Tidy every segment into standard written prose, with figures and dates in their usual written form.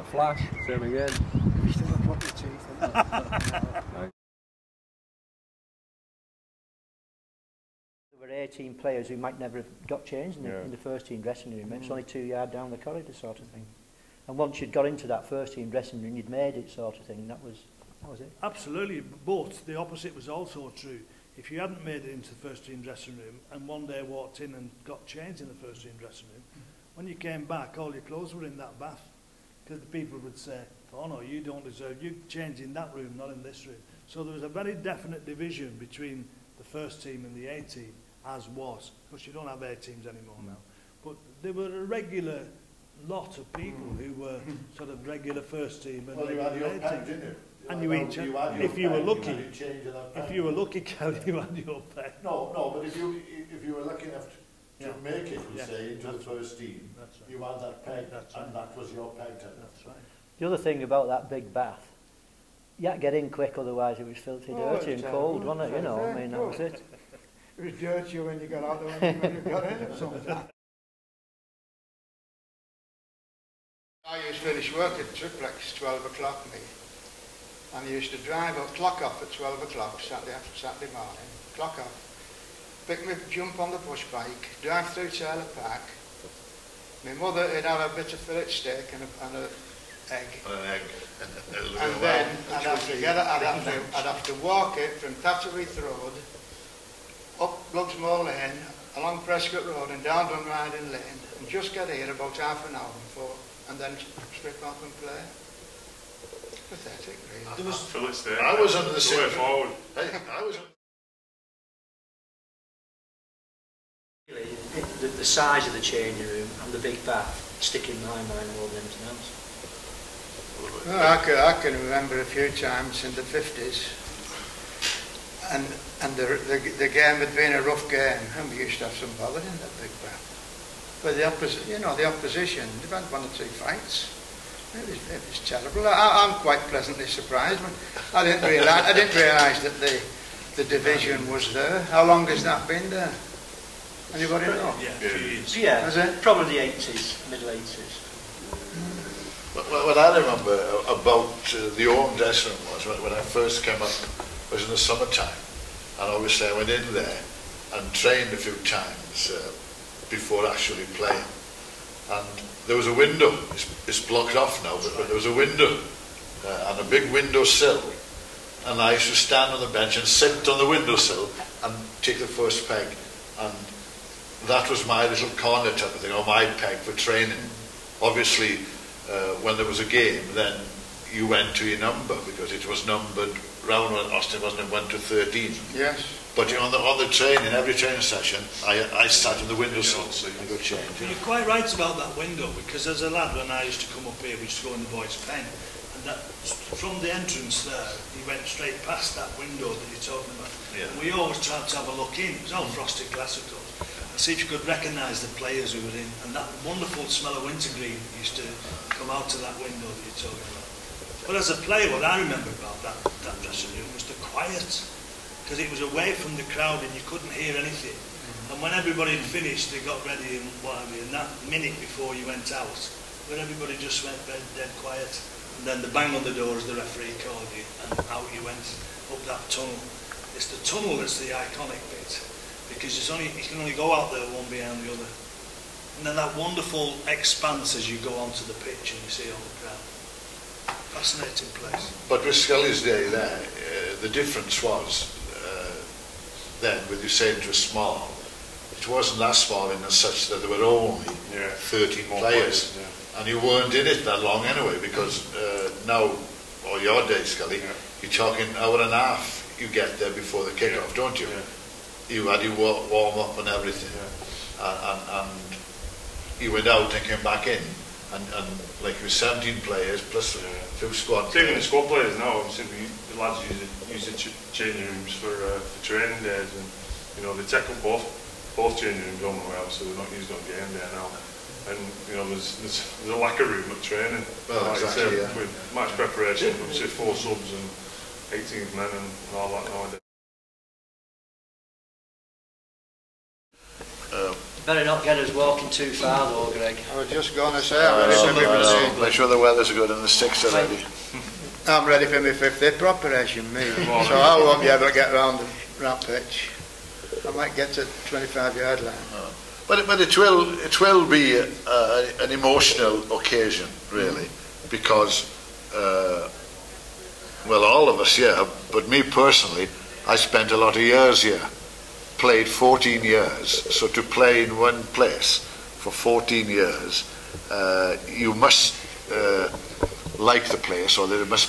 that flash, same again. You still have proper teeth, haven't There were 18 players who might never have got changed in the first team dressing room. It's only 2 yards down the corridor sort of thing. And once you'd got into that first team dressing room, you'd made it sort of thing. That was it. Absolutely, but the opposite was also true. If you hadn't made it into the first team dressing room and one day walked in and got changed in the first team dressing room, when you came back, all your clothes were in that bath. Because the people would say, oh no, you don't deserve, you change in that room, not in this room. So there was a very definite division between the first team and the A team, as was. Of course, you don't have A teams anymore now. But there were a regular lot of people who were sort of regular first team and regular A team. And you each, if you were lucky, Kelly, you had your pay. No, but if you were lucky enough to make it, say, into the first team, you had that peg, and that was your peg. That's right. The other thing about that big bath, you had to get in quick, otherwise it was filthy dirty and cold, wasn't it? You know, I mean, that was it. It was dirtier when you got out there when you got in it sometimes. I used to finish work at Triplex 12 o'clock, me. And I used to drive up, clock off at 12 o'clock, Saturday morning, clock off, pick me, jump on the push bike, drive through Taylor Park. My mother would have a bit of fillet steak and an egg. And then I'd have to walk it from Tatterith Road, up Lugsmore Lane, along Prescott Road and down Dunriding Lane, and just get here about half an hour before, and then strip off and play. Pathetic, really. I was under the same. I was. The size of the changing room and the big bath stick in my mind more than anything else. Well, I can remember a few times in the 50s, and the game had been a rough game, and we used to have some bother in that big bath. But the opposition, they've had 1 or 2 fights. It was terrible. I'm quite pleasantly surprised. I didn't realise that the division was there. How long has that been there? Anybody know? Yeah, a few years. Yeah, has it? Probably the 80s, middle 80s. What I remember about the old dressing room was when I first came up was in the summertime, and obviously I went in there and trained a few times before actually playing. And there was a window, it's blocked off now, but there was a window and a big windowsill, and I used to stand on the bench and sit on the windowsill and take the first peg, and that was my little corner type of thing, or my peg for training. Obviously, when there was a game, then you went to your number, because it was numbered round when Austin wasn't it, 1 to 13. Yes. But on the training, every training session, I sat on the windowsill and got changed. But you're quite right about that window, because as a lad, when I used to come up here, we used to go in the boys' pen, and that, from the entrance there, he went straight past that window that you're talking about. Yeah. And we always tried to have a look in. It was all frosted glass, of course. And see if you could recognise the players who were in, and that wonderful smell of wintergreen used to come out of that window that you're talking about. But as a player, what I remember about that dressing room was the quiet. Because it was away from the crowd and you couldn't hear anything. And when everybody had finished, they got ready and what have you, and that minute before you went out, when everybody just went dead quiet, and then the bang on the door as the referee called you, and out you went up that tunnel. It's the tunnel that's the iconic bit, because you can only go out there one behind the other. And then that wonderful expanse as you go onto the pitch and you see all the crowd. Fascinating place. But with Scully's day there, the difference was, then, with you saying it was small, it wasn't that small in as such that there were only 13 players, and you weren't in it that long anyway, because now, or your day, Scully, you're talking hour and a half you get there before the kick-off, don't you? You had your warm-up and everything, and you went out and came back in, and like you were 17 players plus a few squad players. Even the squad players now, obviously the lads use the changing rooms for training days, and you know they take up both changing rooms on the way out, so they're not used on game day now. And you know there's a lack of room at training. Well, like exactly, with match preparation, obviously 4 subs and 18 men and all that nowadays. Better not get us walking too far though, Greg. I was just going to say, I'm ready for my fifth. Make sure the weather's good and the sticks are ready. I'm ready for my fifth hip operation, me. So I won't be able to get round the ramp pitch. I might get to 25-yard line. But it will be an emotional occasion, really, because well, all of us here, but me personally, I spent a lot of years here, played 14 years. So to play in one place for 14 years, you must like the place, or there must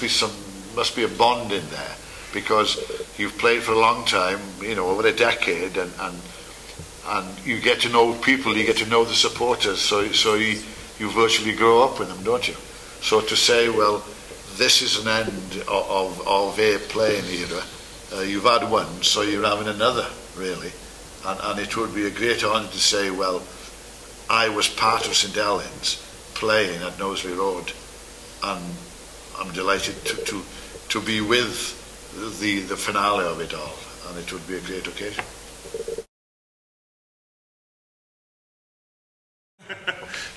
be a bond in there, because you've played for a long time, you know, over a decade, and you get to know people, you get to know the supporters, so you virtually grow up with them, don't you? So to say, well, this is an end of a playing era, you've had one, so you're having another, really, and it would be a great honour to say, well, I was part of St.Helens playing at Knowsley Road, and I'm delighted to be with the finale of it all, and it would be a great occasion.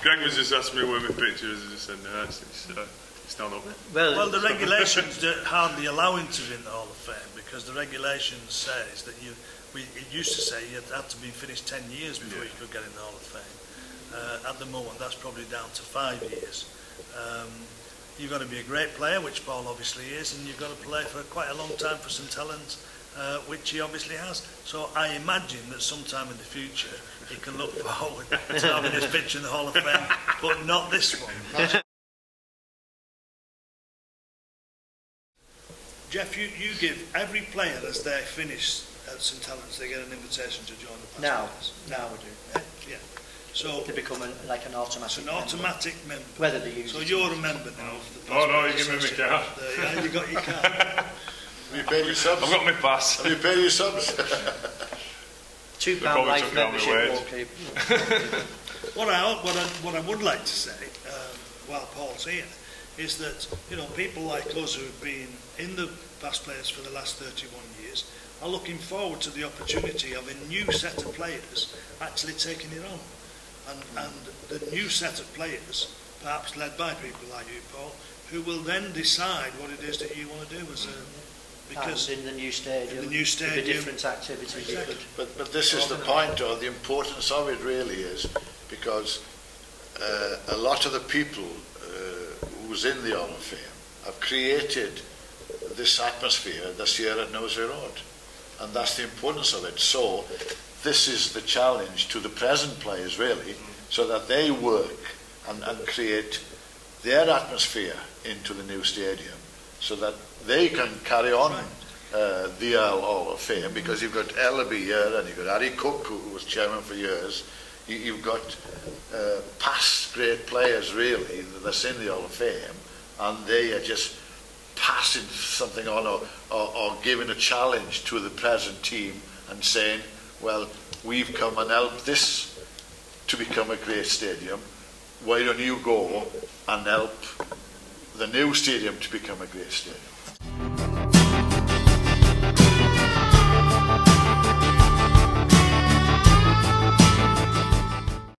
Greg was just asking me where my picture is, I just said, no, it's not up there. Well, the regulations hardly allow entry in the Hall of Fame, because the regulations says that it used to say you had to be finished 10 years before you could get in the Hall of Fame. At the moment, that's probably down to 5 years. You've got to be a great player, which Paul obviously is, and you've got to play for quite a long time for St.Helens, which he obviously has. So I imagine that sometime in the future he can look forward to having his picture in the Hall of Fame, but not this one. Jeff, you give every player as they finish at St.Helens, they get an invitation to join the past players. Now we do. Yeah. So they become like an automatic. It's an automatic member. Whether they use. So you're a member now. Of the Oh no, you give me my card. Yeah, you got your card. Have you paid your subs? I've got my pass. Have you paid your subs? £2 life membership won't keep. What I would like to say, while Paul's here, is that, you know, people like us who have been in the past players for the last 31 years are looking forward to the opportunity of a new set of players actually taking it on. And the new set of players, perhaps led by people like you, Paul, who will then decide what it is that you want to do as a... Because in the new stadium, the new stadium, the different activities. Exactly. But this is the point, or the importance of it really is, because a lot of the people who's in the Hall of Fame have created this atmosphere this year at Knowsley Road, and that's the importance of it. So this is the challenge to the present players really, so that they work and create their atmosphere into the new stadium, so that they can carry on the Hall of Fame, because you've got Ellaby here, and you've got Harry Cook, who was chairman for years. You've got past great players really that's in the Hall of Fame, and they are just passing something on, or giving a challenge to the present team and saying, well, we've come and helped this to become a great stadium. Why don't you go and help the new stadium to become a great stadium?